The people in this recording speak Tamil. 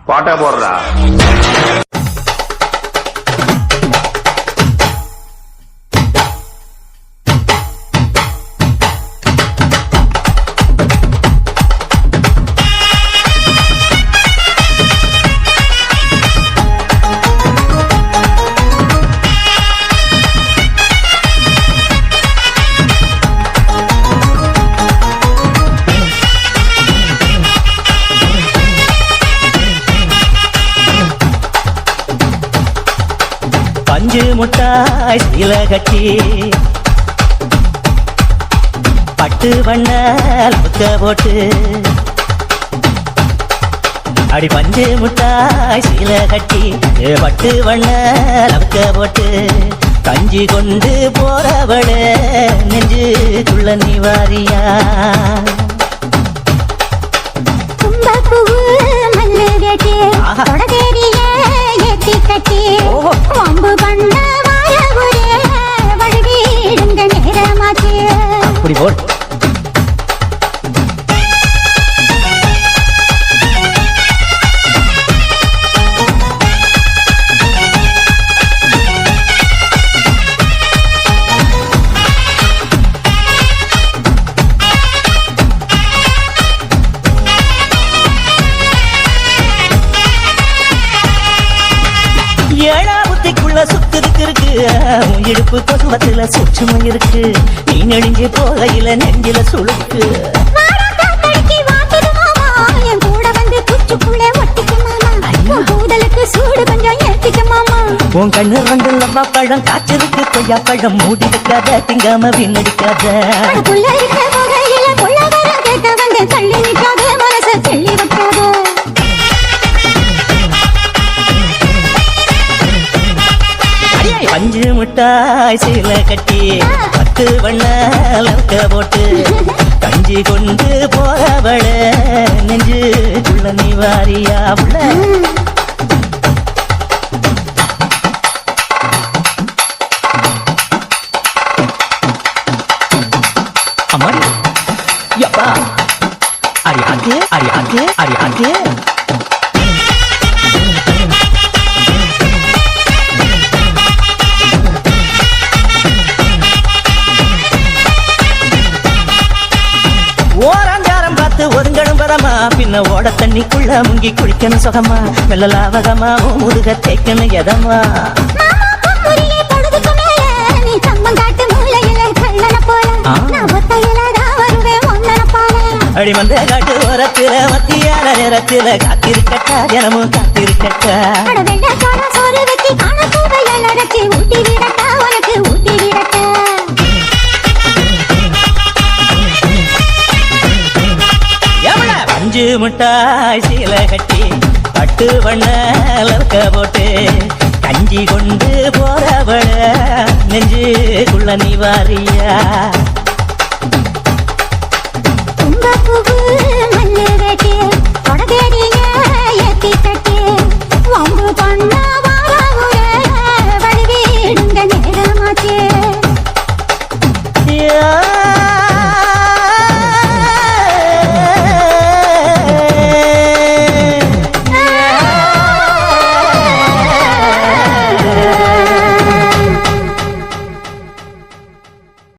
பாட்டா போடுறா. பஞ்சு முட்டாய் சீல கட்டி பட்டு வண்ண லவுக்க போட்டு அடி பஞ்சு முட்டாய் சீல கட்டி பட்டு வண்ண லவுக்க போட்டு கஞ்சி கொண்டு போறவள நெஞ்சுக்குள்ள நீ வாரியா அப்படி போல் சுத்திருக்கு இடுப்பு கொசுவத்துல சுற்றுமை இருக்கு நீ நெடுஞ்சு போகையில நெஞ்சில சுழுக்கு உன் கண்ணு ரெண்டு லவ்வா பழம் காய்ச்சிருக்கு கொய்யா பழம் மூடி வைக்காத திங்காம வீணடிக்காத தள்ளி நிற்காத மனச தள்ளி வைக்காத பஞ்சு முட்டாய் சீல கட்டி பத்து வண்ண லவுக்க போட்டு கஞ்சி கொண்டு போறவள நெஞ்சுக்குள்ள நீ வாரியா உள்ள அம்மாடி யப்பா அடி ஆண்டே அடி ஆண்டே அடி ஆண்டே ஒருங்கணும் பதமா பின்ன ஓட தண்ணிக்குள்ள முங்கி குளிக்கணும் சுகமா வெள்ள லாவகமா முதுக தேய்க்கணும் எதமா அடிமந்த காட்டு ஓரத்தில மத்தியான நேரத்தில காத்திருக்கட்டா தினமும் காத்திருக்கட்டா பஞ்சு முட்டாய் சீல கட்டி பட்டு வண்ண லவுக்க போட்டு கஞ்சி கொண்டு போறவள நெஞ்சுக்குள்ள நீ வாரியா